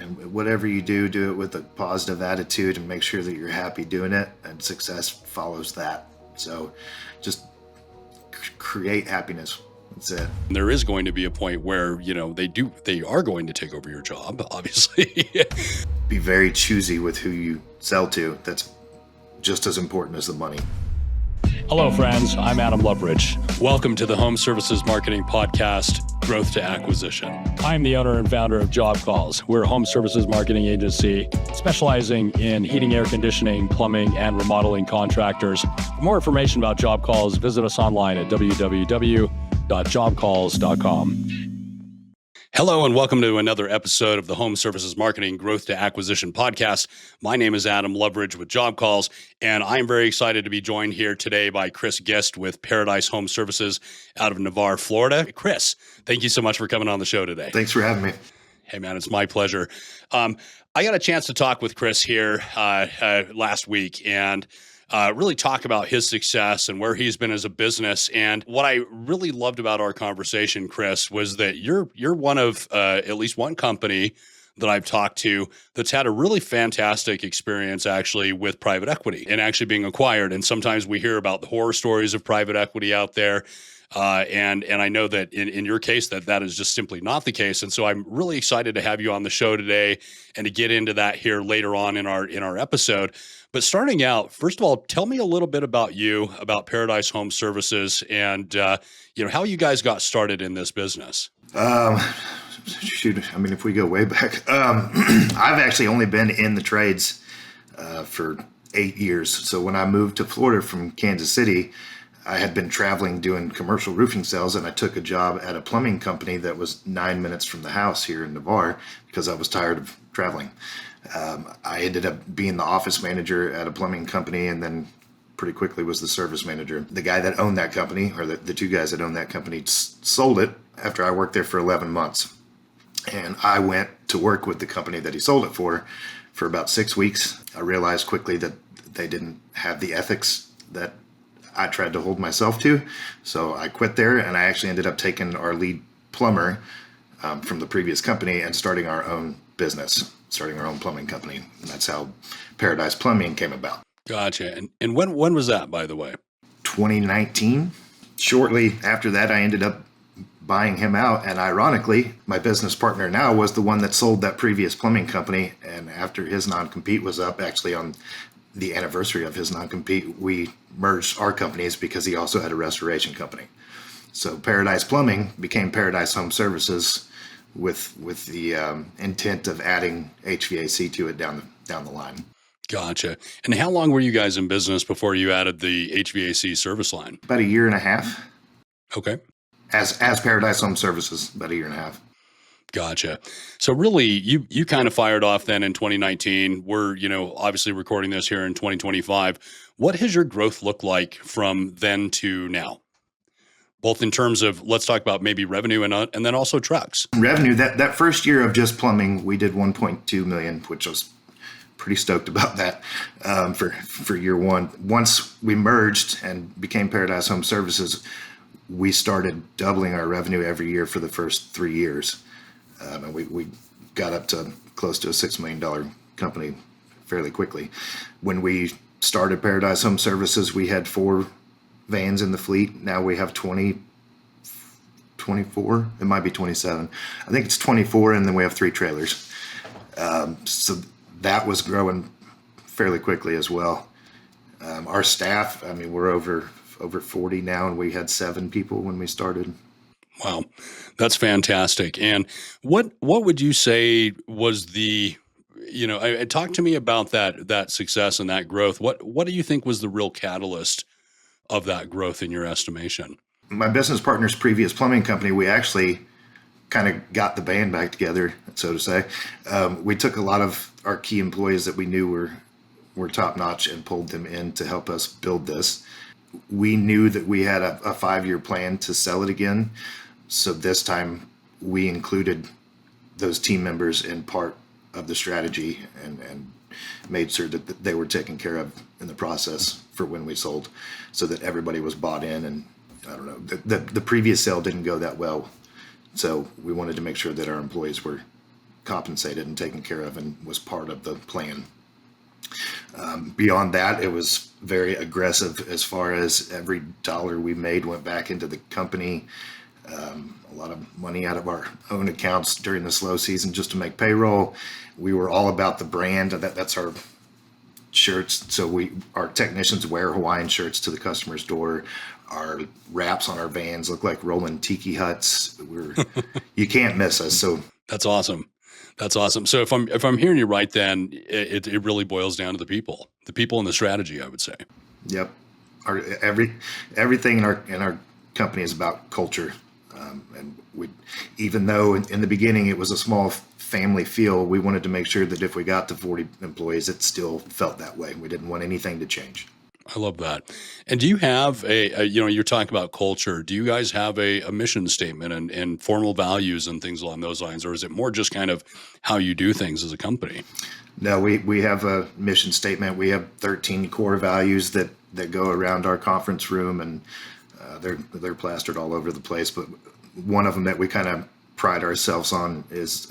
And whatever you do, do it with a positive attitude and make sure that you're happy doing it, and success follows that. So just create happiness. That's it. There is going to be a point where, they are going to take over your job, obviously. Be very choosy with who you sell to. That's just as important as the money. Hello, friends. I'm Adam Loveridge. Welcome to the Home Services Marketing Podcast, Growth to Acquisition. I'm the owner and founder of Job Calls. We're a home services marketing agency specializing in heating, air conditioning, plumbing, and remodeling contractors. For more information about Job Calls, visit us online at www.jobcalls.com. Hello, and welcome to another episode of the Home Services Marketing Growth to Acquisition Podcast. My name is Adam Loveridge with Job Calls, and I'm very excited to be joined here today by Chris Gist with Paradise Home Services out of Navarre, Florida. Chris, thank you so much for coming on the show today. Thanks for having me. Hey, man, it's my pleasure. I got a chance to talk with Chris here last week, and really talk about his success and where he's been as a business. And what I really loved about our conversation, Chris, was that you're one of at least one company that I've talked to that's had a really fantastic experience actually with private equity and actually being acquired. And sometimes we hear about the horror stories of private equity out there. And I know that in your case that is just simply not the case. And so I'm really excited to have you on the show today and to get into that here later on in our episode. But starting out, first of all, tell me a little bit about you, about Paradise Home Services, and how you guys got started in this business. If we go way back, I've actually only been in the trades for 8 years. So when I moved to Florida from Kansas City, I had been traveling doing commercial roofing sales, and I took a job at a plumbing company that was 9 minutes from the house here in Navarre because I was tired of traveling. I ended up being the office manager at a plumbing company, and then pretty quickly was the service manager. The guy that owned that company, or the two guys that owned that company, sold it after I worked there for 11 months. And I went to work with the company that he sold it for about 6 weeks. I realized quickly that they didn't have the ethics that I tried to hold myself to. So I quit there, and I actually ended up taking our lead plumber from the previous company and starting our own business, starting our own plumbing company. And that's how Paradise Plumbing came about. Gotcha. And when was that, by the way? 2019. Shortly after that, I ended up buying him out. And ironically, my business partner now was the one that sold that previous plumbing company. And after his non-compete was up, actually on the anniversary of his non-compete, we merged our companies because he also had a restoration company. So Paradise Plumbing became Paradise Home Services with the intent of adding HVAC to it down the line. Gotcha. And how long were you guys in business before you added the HVAC service line? About a year and a half. Okay. As Paradise Home Services, about a year and a half. Gotcha. So really, you kind of fired off then in 2019. We're, obviously recording this here in 2025. What has your growth looked like from then to now? Both in terms of, let's talk about maybe revenue and then also trucks. Revenue, that first year of just plumbing, we did 1.2 million, which I was pretty stoked about that for year one. Once we merged and became Paradise Home Services, we started doubling our revenue every year for the first 3 years. And we got up to close to a $6 million company fairly quickly. When we started Paradise Home Services, we had 4 vans in the fleet. Now we have 24. It might be 27. I think it's 24, and then we have 3 trailers. So that was growing fairly quickly as well. Our staff, we're over 40 now, and we had 7 people when we started. Wow, that's fantastic. And what would you say was the, talk to me about that success and that growth. What do you think was the real catalyst of that growth in your estimation? My business partner's previous plumbing company, we actually kind of got the band back together, so to say. We took a lot of our key employees that we knew were top notch and pulled them in to help us build this. We knew that we had a 5-year plan to sell it again. So this time we included those team members in part of the strategy and made sure that they were taken care of in the process for when we sold, so that everybody was bought in. And I don't know, the previous sale didn't go that well. So we wanted to make sure that our employees were compensated and taken care of and was part of the plan. Beyond that, it was very aggressive as far as every dollar we made went back into the company. A lot of money out of our own accounts during the slow season just to make payroll. We were all about the brand. That's our shirts. So our technicians wear Hawaiian shirts to the customer's door. Our wraps on our vans look like rolling tiki huts. You can't miss us. So that's awesome. That's awesome. So if I'm hearing you right, then it really boils down to the people and the strategy, I would say. Yep. Everything in our company is about culture. And even though in the beginning it was a small family feel, we wanted to make sure that if we got to 40 employees, it still felt that way. We didn't want anything to change. I love that. And do you have you're talking about culture. Do you guys have a mission statement and formal values and things along those lines? Or is it more just kind of how you do things as a company? No, we have a mission statement. We have 13 core values that go around our conference room, and they're plastered all over the place. But one of them that we kind of pride ourselves on is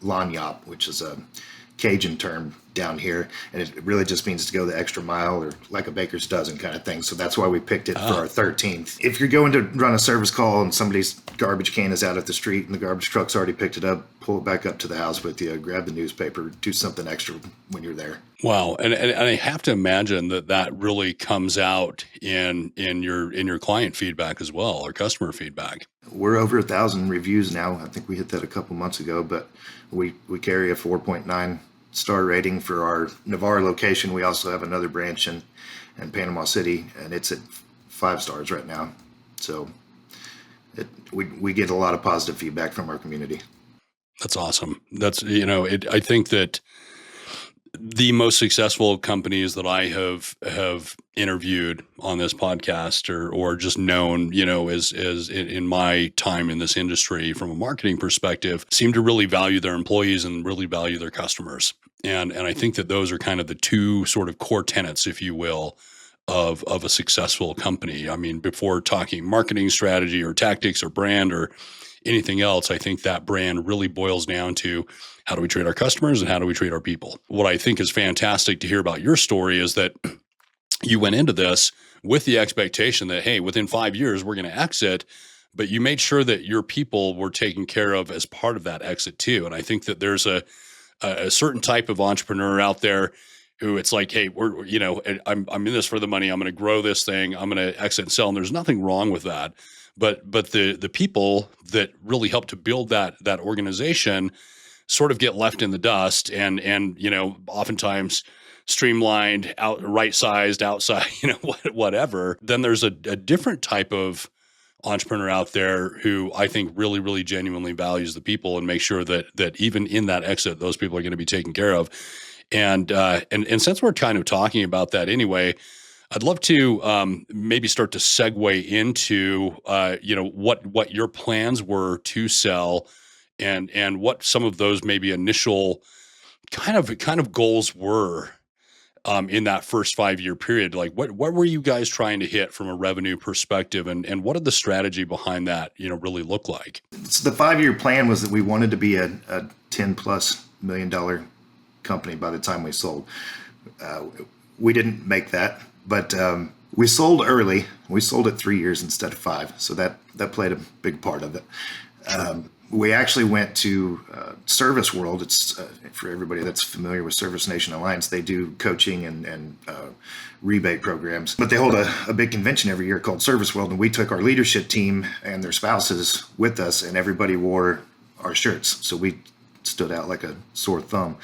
lanyap, which is a Cajun term down here, and it really just means to go the extra mile, or like a baker's dozen kind of thing. So that's why we picked it for our 13th. If you're going to run a service call and somebody's garbage can is out at the street and the garbage truck's already picked it up, pull it back up to the house with you, grab the newspaper, do something extra when you're there. Wow. And I have to imagine that really comes out in your client feedback as well, or customer feedback. We're over 1,000 reviews now. I think we hit that a couple months ago, but we carry a 4.9 star rating for our Navarre location. We also have another branch in Panama City, and it's at 5 stars right now. So we get a lot of positive feedback from our community. That's awesome. That's, I think that the most successful companies that I have interviewed on this podcast or just known, as in my time in this industry from a marketing perspective, seem to really value their employees and really value their customers. And I think that those are kind of the two sort of core tenets, if you will, of a successful company. I mean, before talking marketing strategy or tactics or brand or anything else, I think that brand really boils down to how do we treat our customers and how do we treat our people? What I think is fantastic to hear about your story is that you went into this with the expectation that, hey, within 5 years, we're going to exit, but you made sure that your people were taken care of as part of that exit too. And I think that there's a certain type of entrepreneur out there who it's like, hey, I'm in this for the money. I'm going to grow this thing. I'm going to exit and sell. And there's nothing wrong with that. But the people that really help to build that organization sort of get left in the dust and oftentimes streamlined, right-sized, outside, whatever. Then there's a different type of entrepreneur out there who I think really, really genuinely values the people and makes sure that even in that exit, those people are going to be taken care of. And since we're kind of talking about that anyway, I'd love to maybe start to segue into what your plans were to sell and what some of those maybe initial kind of goals were in that first 5-year period. Like what were you guys trying to hit from a revenue perspective, and what did the strategy behind that really look like? So the 5-year plan was that we wanted to be a $10+ million company by the time we sold. We didn't make that. But we sold early. We sold at 3 years instead of 5, so that played a big part of it. We actually went to Service World. It's for everybody that's familiar with Service Nation Alliance. They do coaching and rebate programs, but they hold a big convention every year called Service World, and we took our leadership team and their spouses with us, and everybody wore our shirts, so we stood out like a sore thumb.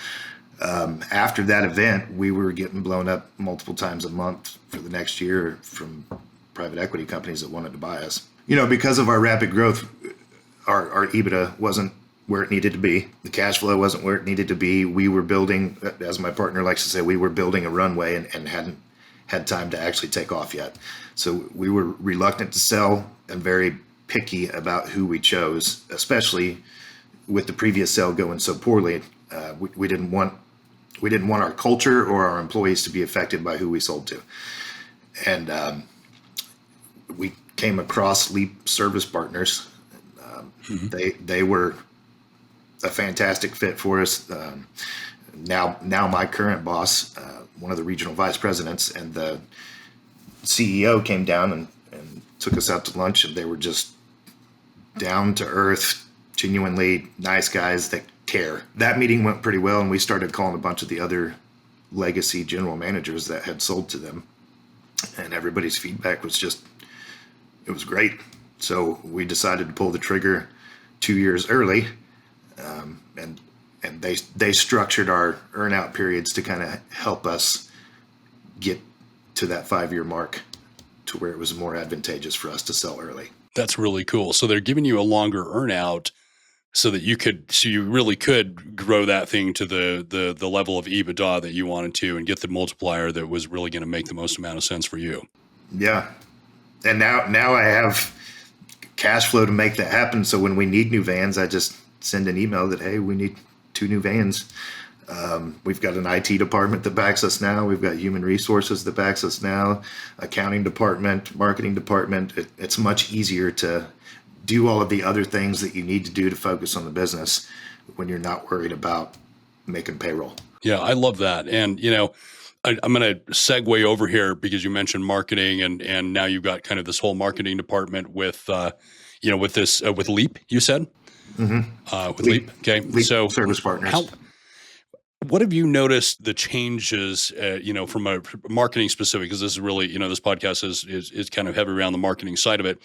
After that event, we were getting blown up multiple times a month for the next year from private equity companies that wanted to buy us. Because of our rapid growth, our EBITDA wasn't where it needed to be. The cash flow wasn't where it needed to be. We were building, as my partner likes to say, we were building a runway and hadn't had time to actually take off yet. So we were reluctant to sell and very picky about who we chose, especially with the previous sale going so poorly. We didn't want our culture or our employees to be affected by who we sold to. And we came across Leap Service Partners. They were a fantastic fit for us. Now my current boss, one of the regional vice presidents, and the CEO came down and took us out to lunch, and they were just down to earth, genuinely nice guys that care. That meeting went pretty well, and we started calling a bunch of the other legacy general managers that had sold to them, and everybody's feedback was just, it was great. So we decided to pull the trigger 2 years early, and they structured our earnout periods to kind of help us get to that 5-year mark to where it was more advantageous for us to sell early. That's really cool. So they're giving you a longer earnout so that you really could grow that thing to the level of EBITDA that you wanted to, and get the multiplier that was really going to make the most amount of sense for you. Yeah. And now I have cash flow to make that happen. So when we need new vans, I just send an email that, hey, we need 2 new vans. We've got an IT department that backs us now. We've got human resources that backs us now, accounting department, marketing department. It's much easier to do all of the other things that you need to do to focus on the business when you're not worried about making payroll. Yeah, I love that. And, I'm going to segue over here because you mentioned marketing, and now you've got kind of this whole marketing department with, with Leap, you said? Mm-hmm. With Leap. Okay. Leap so Service Partners. What have you noticed the changes, from a marketing specific, because this is really, this podcast is kind of heavy around the marketing side of it.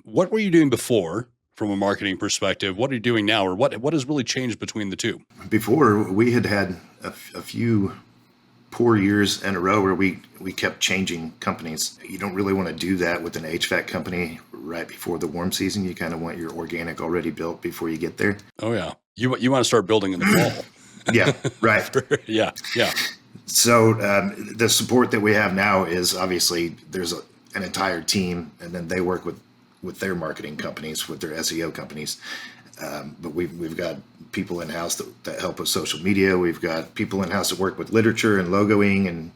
What were you doing before from a marketing perspective? What are you doing now, or what has really changed between the two? Before, we had a few poor years in a row where we kept changing companies. You don't really want to do that with an HVAC company right before the warm season. You kind of want your organic already built before you get there. Oh yeah. You want to start building in the fall. Yeah, right. Yeah. So the support that we have now is obviously there's an entire team, and then they work with their marketing companies, with their SEO companies. But we've got people in-house that help with social media. We've got people in-house that work with literature and logoing and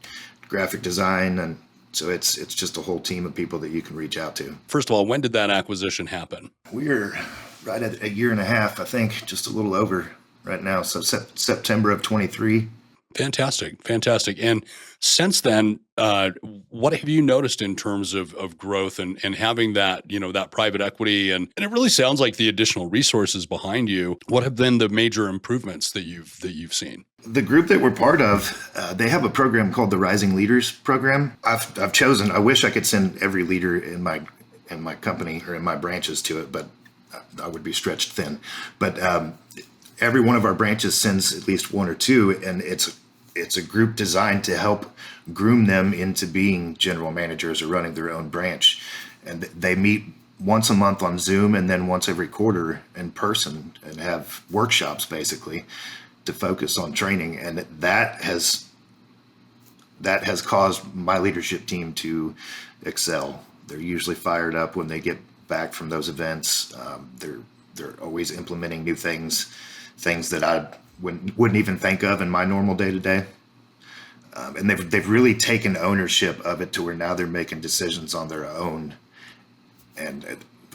graphic design. And so it's just a whole team of people that you can reach out to. First of all, when did that acquisition happen? We're right at 1.5 years, I think, just a little over right now. So September of 23. Fantastic. And since then, what have you noticed in terms of growth and having that, that private equity, and it really sounds like the additional resources behind you? What have been the major improvements that you've seen? The group that we're part of, they have a program called the Rising Leaders Program. I've chosen, I wish I could send every leader in my company or in my branches to it, but I would be stretched thin. But every one of our branches sends at least 1 or 2, and it's a group designed to help groom them into being general managers or running their own branch. And they meet once a month on Zoom, and then once every quarter in person, and have workshops basically to focus on training. And that has caused my leadership team to excel. They're usually fired up when they get back from those events. They're always implementing new things that I wouldn't even think of in my normal day-to-day. And they've really taken ownership of it to where now they're making decisions on their own. And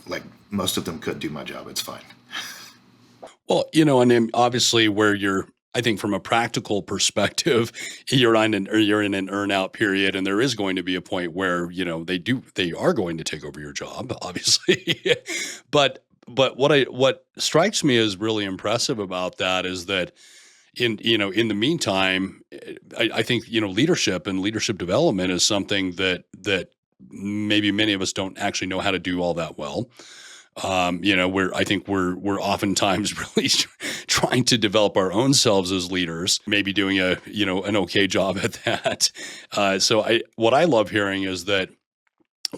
like most of them could do my job. It's fine. Well, and then obviously where I think from a practical perspective, you're in an earnout period, and there is going to be a point where, they are going to take over your job, obviously. But what strikes me as really impressive about that is that in the meantime, I think, leadership and leadership development is something that maybe many of us don't actually know how to do all that well. I think we're oftentimes really trying to develop our own selves as leaders, maybe doing an okay job at that. What I love hearing is that,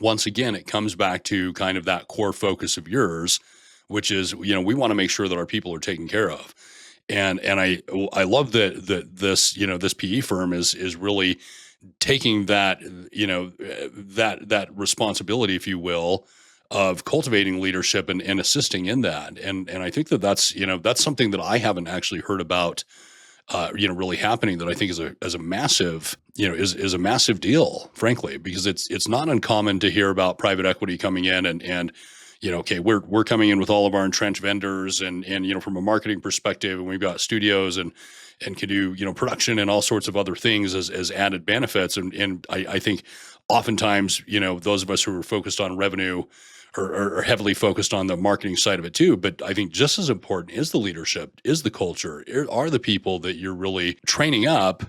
once again, it comes back to kind of that core focus of yours, which is, we want to make sure that our people are taken care of. And I love that this PE firm is really taking that, that responsibility, if you will, of cultivating leadership and assisting in that. And I think that's something that I haven't actually heard about, really happening, that I think is a massive, is a massive deal, frankly, because it's not uncommon to hear about private equity coming in and okay, we're coming in with all of our entrenched vendors and from a marketing perspective, and we've got studios and can do, production and all sorts of other things as added benefits. And I think oftentimes, those of us who are focused on revenue are heavily focused on the marketing side of it too. But I think just as important is the leadership, is the culture, are the people that you're really training up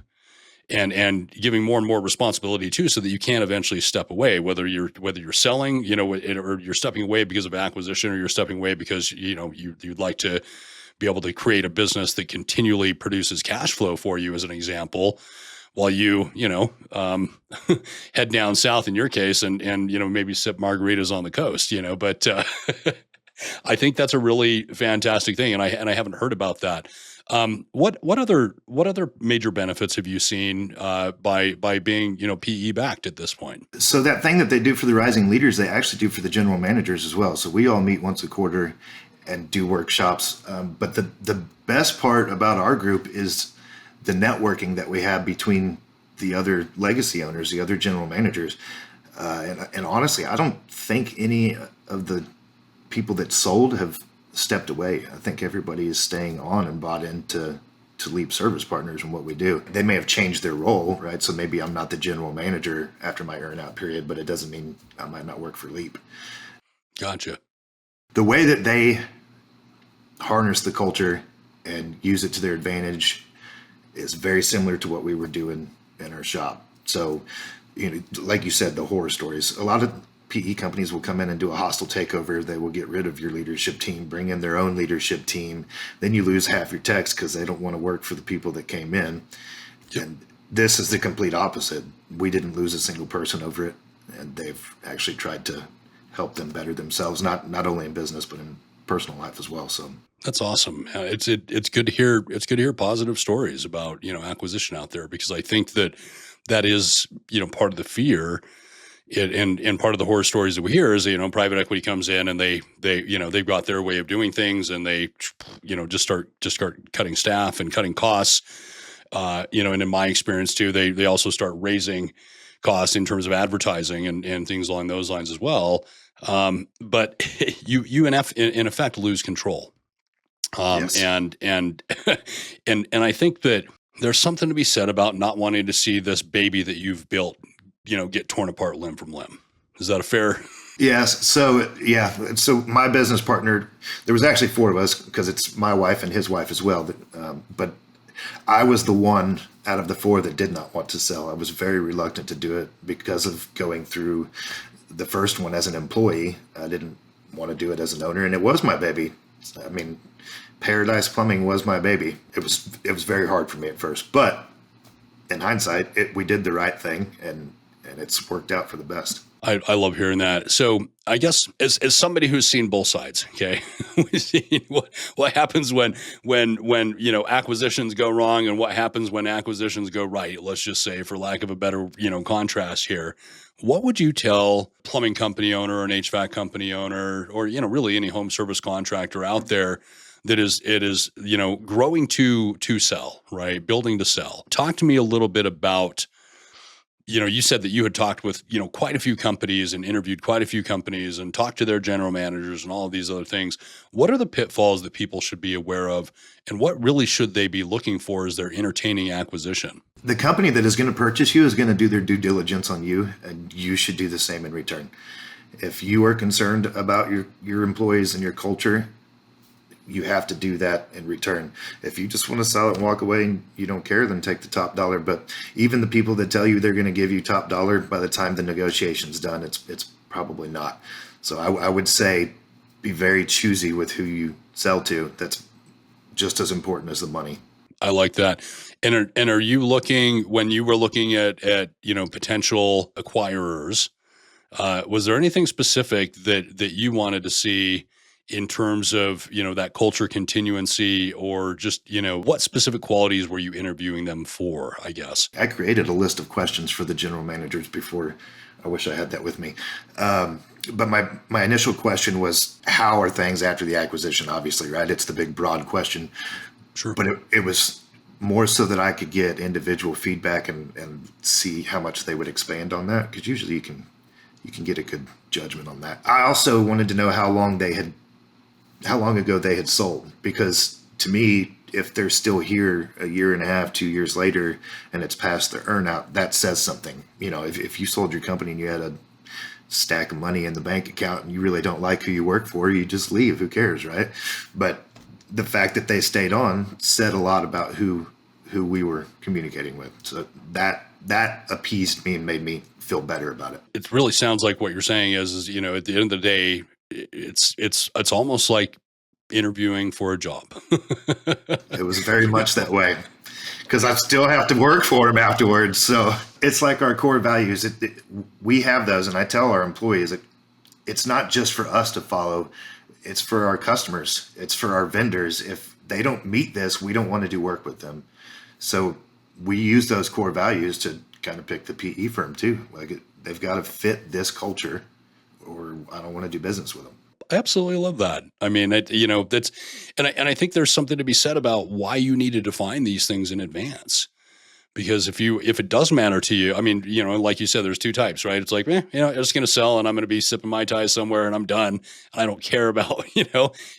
and giving more and more responsibility to, so that you can eventually step away, whether you're selling, or you're stepping away because of acquisition, or you're stepping away because, you'd like to be able to create a business that continually produces cash flow for you, as an example, while head down south in your case and maybe sip margaritas on the coast, but I think that's a really fantastic thing. And I haven't heard about that. What other major benefits have you seen by being PE backed at this point? So that thing that they do for the rising leaders, they actually do for the general managers as well. So we all meet once a quarter and do workshops. But the best part about our group is the networking that we have between the other legacy owners, the other general managers. And honestly, I don't think any of the people that sold have stepped away. I think everybody is staying on and bought into Leap Service Partners and what we do. They may have changed their role, right? So maybe I'm not the general manager after my earn out period, but it doesn't mean I might not work for Leap. Gotcha. The way that they harness the culture and use it to their advantage is very similar to what we were doing in our shop. So, like you said, the horror stories. A lot of PE companies will come in and do a hostile takeover. They will get rid of your leadership team, bring in their own leadership team. Then you lose half your techs because they don't want to work for the people that came in. Yep. And this is the complete opposite. We didn't lose a single person over it, and they've actually tried to help them better themselves, not only in business but in personal life as well. So that's awesome. It's good to hear. It's good to hear positive stories about acquisition out there, because I think that is part of the fear. And part of the horror stories that we hear is, private equity comes in and they've got their way of doing things, and they, just start cutting staff and cutting costs. And in my experience too, they also start raising costs in terms of advertising and things along those lines as well. But you in effect lose control. Yes. And I think that there's something to be said about not wanting to see this baby that you've built get torn apart limb from limb. Is that a fair? Yes. So, yeah. So my business partner, there was actually four of us because it's my wife and his wife as well. But I was the one out of the four that did not want to sell. I was very reluctant to do it because of going through the first one as an employee. I didn't want to do it as an owner, and it was my baby. I mean, Paradise Plumbing was my baby. It was very hard for me at first, but in hindsight, we did the right thing, and it's worked out for the best. I love hearing that. So I guess as somebody who's seen both sides, okay, we've seen what happens when acquisitions go wrong and what happens when acquisitions go right. Let's just say, for lack of a better contrast here, what would you tell plumbing company owner or an HVAC company owner, or really any home service contractor out there that is growing to sell, right? Building to sell. Talk to me a little bit about, you said that you had talked with, quite a few companies and interviewed quite a few companies and talked to their general managers and all of these other things. What are the pitfalls that people should be aware of, and what really should they be looking for as they're entertaining acquisition? The company that is going to purchase you is going to do their due diligence on you, and you should do the same in return. If you are concerned about your employees and your culture, you have to do that in return. If you just want to sell it and walk away and you don't care, then take the top dollar. But even the people that tell you they're going to give you top dollar, by the time the negotiation's done, it's probably not. So I would say be very choosy with who you sell to. That's just as important as the money. I like that. And are you looking, when you were looking at potential acquirers, was there anything specific that you wanted to see in terms of, that culture continuancy, or just, what specific qualities were you interviewing them for, I guess? I created a list of questions for the general managers before. I wish I had that with me. But my initial question was, how are things after the acquisition? Obviously, right? It's the big, broad question. Sure. But it was more so that I could get individual feedback and see how much they would expand on that. Because usually you can you can get a good judgment on that. I also wanted to know how long ago they had sold, because to me, if they're still here a year and a half, 2 years later, and it's past the earnout, that says something. If you sold your company and you had a stack of money in the bank account and you really don't like who you work for, you just leave. Who cares, right? But the fact that they stayed on said a lot about who we were communicating with. So that appeased me and made me feel better about it. It really sounds like what you're saying is at the end of the day, it's almost like interviewing for a job. It was very much that way, because I still have to work for them afterwards. So it's like our core values. We have those, and I tell our employees that it's not just for us to follow. It's for our customers. It's for our vendors. If they don't meet this, we don't want to do work with them. So we use those core values to kind of pick the PE firm too. Like they've got to fit this culture, or I don't want to do business with them. I absolutely love that. I mean, that's, and I think there's something to be said about why you need to define these things in advance. Because if it does matter to you, I mean, like you said, there's two types, right? It's like, I'm just going to sell and I'm going to be sipping Mai Tai somewhere and I'm done. I don't care about,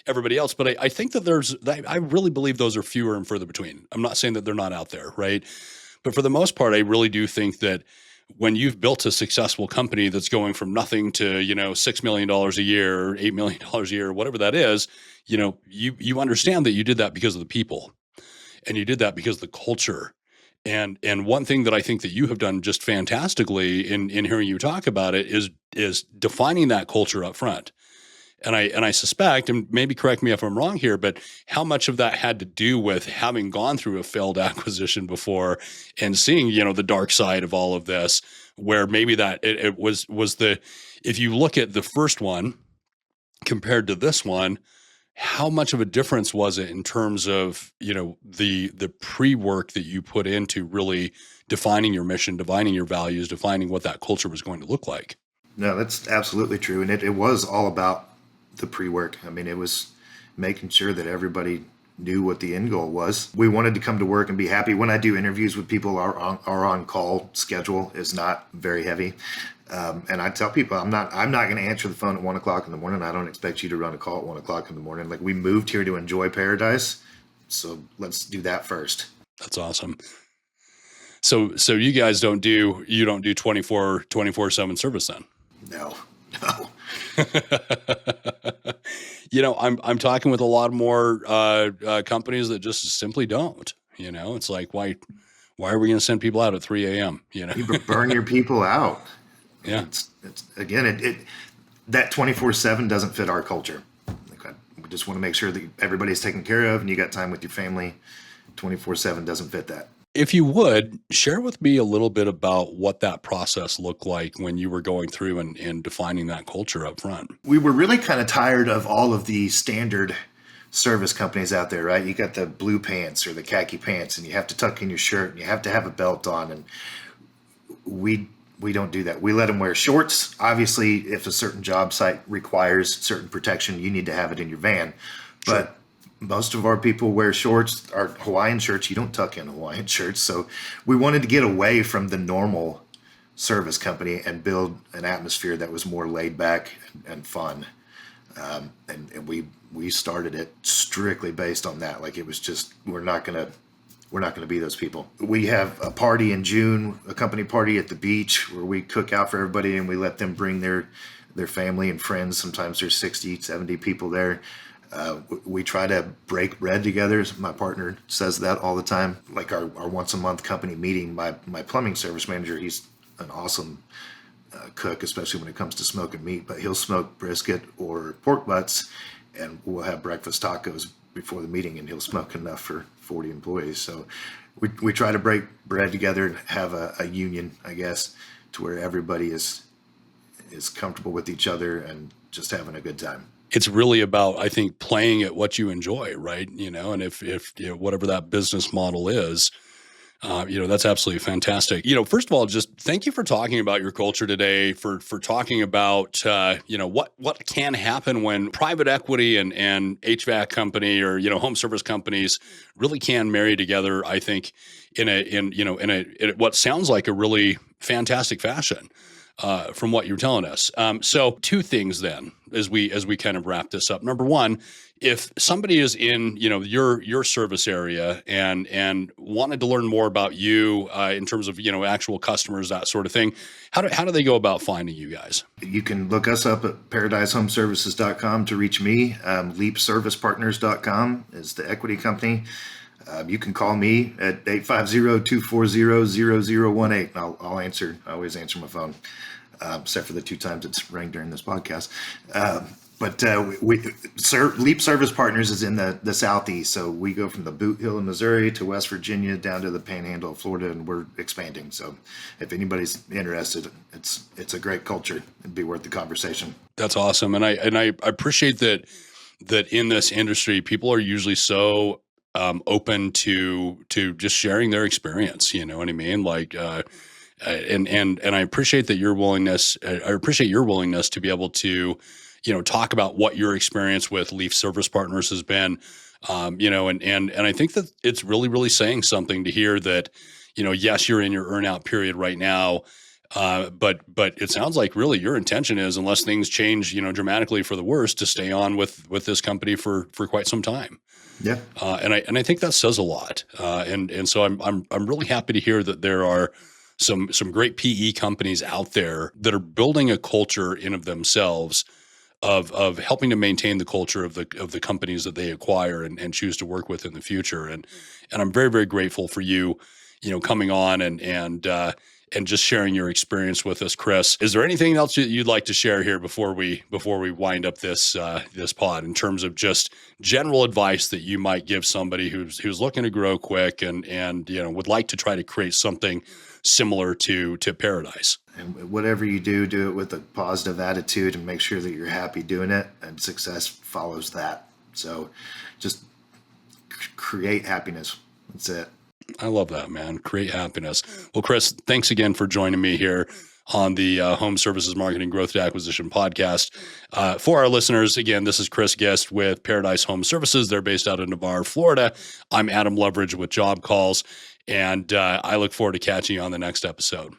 everybody else. But I think that I really believe those are fewer and further between. I'm not saying that they're not out there, right? But for the most part, I really do think that when you've built a successful company that's going from nothing to, $6 million a year or $8 million a year, or whatever that is, you understand that you did that because of the people, and you did that because of the culture. And one thing that I think that you have done just fantastically in hearing you talk about it is defining that culture up front. And I suspect, and maybe correct me if I'm wrong here, but how much of that had to do with having gone through a failed acquisition before and seeing, the dark side of all of this, where maybe that it was if you look at the first one compared to this one, how much of a difference was it in terms of, the pre-work that you put into really defining your mission, defining your values, defining what that culture was going to look like? No, that's absolutely true. And it was all about the pre-work. I mean, it was making sure that everybody knew what the end goal was. We wanted to come to work and be happy. When I do interviews with people, our on-call schedule is not very heavy. And I tell people, I'm not going to answer the phone at 1:00 in the morning. I don't expect you to run a call at 1:00 in the morning. Like, we moved here to enjoy paradise. So let's do that first. That's awesome. So you guys don't do 24/7 service then? No. I'm talking with a lot more companies that just simply don't. It's like, why are we going to send people out at 3 a.m.? You burn your people out. Yeah. It's again, that 24/7 doesn't fit our culture. We just want to make sure that everybody's taken care of and you got time with your family. 24/7 doesn't fit that. If you would, share with me a little bit about what that process looked like when you were going through and defining that culture up front. We were really kind of tired of all of the standard service companies out there, right? You got the blue pants or the khaki pants, and you have to tuck in your shirt and you have to have a belt on. And we don't do that. We let them wear shorts. Obviously, if a certain job site requires certain protection, you need to have it in your van. Sure. But most of our people wear shorts, our Hawaiian shirts. You don't tuck in Hawaiian shirts. So we wanted to get away from the normal service company and build an atmosphere that was more laid back and fun. And we started it strictly based on that. Like, it was just, we're not going to be those people. We have a party in June, a company party at the beach, where we cook out for everybody and we let them bring their family and friends. Sometimes there's 60, 70 people there. We try to break bread together. My partner says that all the time. Like our once a month company meeting, my plumbing service manager, he's an awesome cook, especially when it comes to smoking meat, but he'll smoke brisket or pork butts, and we'll have breakfast tacos before the meeting, and he'll smoke enough for 40 employees. So we try to break bread together and have a union, I guess, to where everybody is comfortable with each other and just having a good time. It's really about, I think, playing at what you enjoy, right? And if whatever that business model is, that's absolutely fantastic. First of all, just thank you for talking about your culture today, for talking about, what can happen when private equity and HVAC company or, home service companies really can marry together, I think, in what sounds like a really fantastic fashion. from what you're telling us. So two things then, as we kind of wrap this up. Number one, if somebody is in, your service area and wanted to learn more about you in terms of, actual customers, that sort of thing, how do they go about finding you guys? You can look us up at paradisehomeservices.com to reach me. Leapservicepartners.com is the equity company. You can call me at 850-240-0018. I'll answer. I always answer my phone, except for the 2 times it's rang during this podcast. Leap Service Partners is in the Southeast. So we go from the Boot Hill in Missouri to West Virginia down to the Panhandle of Florida, and we're expanding. So if anybody's interested, it's a great culture. It'd be worth the conversation. That's awesome. And I appreciate that in this industry, people are usually so open to just sharing their experience. You know what I mean? Like, and I appreciate that your willingness. I appreciate your willingness to be able to, talk about what your experience with Leaf Service Partners has been. And I think that it's really, really saying something to hear that, yes, you're in your earnout period right now. But it sounds like really your intention is, unless things change, dramatically for the worse, to stay on with this company for quite some time. Yeah. And I think that says a lot. And so I'm really happy to hear that there are some great PE companies out there that are building a culture in of themselves of helping to maintain the culture of the companies that they acquire and choose to work with in the future. And I'm very, very grateful for you, coming on and just sharing your experience with us, Chris. Is there anything else you'd like to share here before we wind up this pod, in terms of just general advice that you might give somebody who's looking to grow quick and would like to try to create something similar to Paradise? And whatever you do it with a positive attitude and make sure that you're happy doing it, and success follows that. So just create happiness. That's it. I love that, man. Create happiness. Well, Chris, thanks again for joining me here on the Home Services Marketing Growth to Acquisition podcast. For our listeners, again, this is Chris Gist with Paradise Home Services. They're based out of Navarre, Florida. I'm Adam Loveridge with Job Calls, and I look forward to catching you on the next episode.